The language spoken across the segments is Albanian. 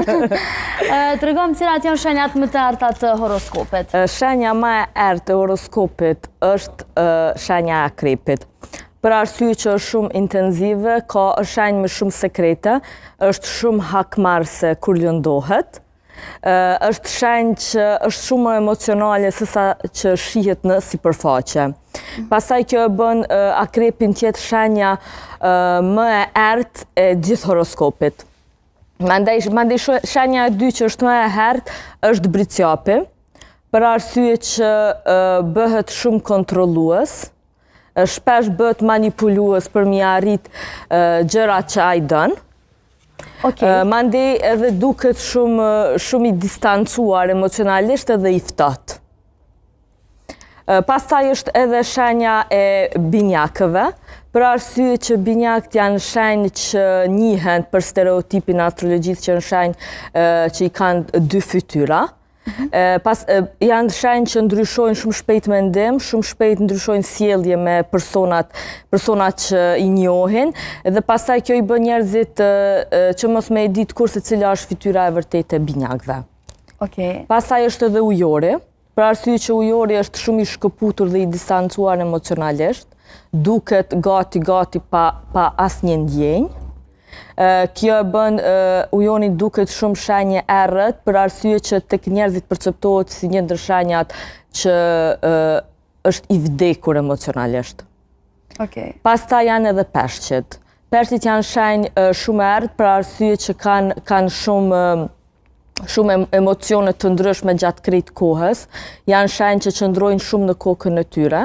Të regojmë cilat janë shenjat më të errta të horoskopit. Shenja më e errtë e horoskopit është shenja e akrepit. Për arsye që është shumë intenzive, ka shenjë me shumë sekrete, është shumë hakmarrëse kur lëndohet. Është shenjë që është shumë emocionale sesa që shihet në sipërfaqe. Pastaj kjo bën akrepin tjetë shenja më e errtë e gjithë horoskopit. Mandej shenja e dy që është më e errtë është bricjapi, për arsye që bëhet shumë kontrollues, shpesh bëhet manipulues për mi arrit gjërat që ai dën. Mandej edhe duket shumë i distancuar emocionalisht edhe i ftohtë. Pastaj është edhe shenja e binjakëve, për arsye që binjakët janë shenjë që njihen për stereotipin e astrologjisë që janë shenjë që i kanë dy fytyra. Janë shenjë që ndryshojnë shumë shpejt mendim, shumë shpejt ndryshojnë sjellje me personat që i njohin, dhe pastaj kjo i bën njerëzit që mos me e ditë kurse cila është fytyra e vërtetë e binjakëve. Pastaj është edhe ujori, për arsye që ujori është shumë i shkëputur dhe i distancuar emocionalisht, duket gati pa asnjë ndjenjë. Kjo bën ujoni duket shumë shenjë e errët, për arsye që tek njerëzit perceptohet si një ndër shenjat që është i vdekur emocionalisht. Pastaj janë edhe peshqit. Peshqit janë shenjë shumë e errët për arsye që kanë shumë emocione të ndryshme gjatë krejt kohës, janë shenjë që qëndrojnë shumë në kokën e tyre,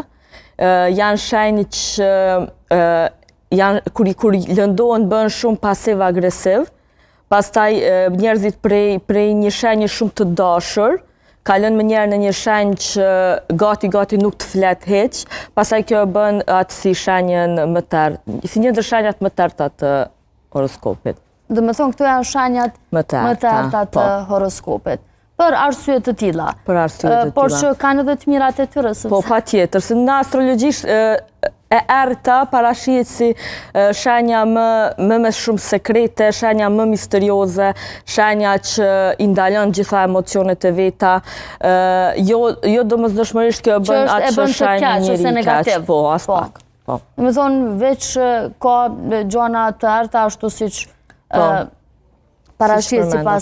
janë shenjë që kur lëndohen bën shumë pasiv-agresiv, pastaj njerëzit prej një shenjë shumë të dashur, kalon më njerë në një shenjë që gati nuk të flet hiq, pastaj kjo bën atë si shenjën më të errtë, si një ndër shenjat më të errta të horoskopit. Dhe me thonë, këtu janë shenjat më të errta të horoskopit. Për arsye të tilla. Por që kanë edhe të mirat e tyre. Po, patjetër, se në astrologjisht e errta parashihet si shenja më me shumë sekrete, shenja më misterioze, shenja që i ndalon gjitha emocionet e veta. Jo domosdoshmërisht kjo bën atë që shenjë njëri keq. Po, as pak. Me thonë, veç ka gjona të errta ashtu siç parashihet sipas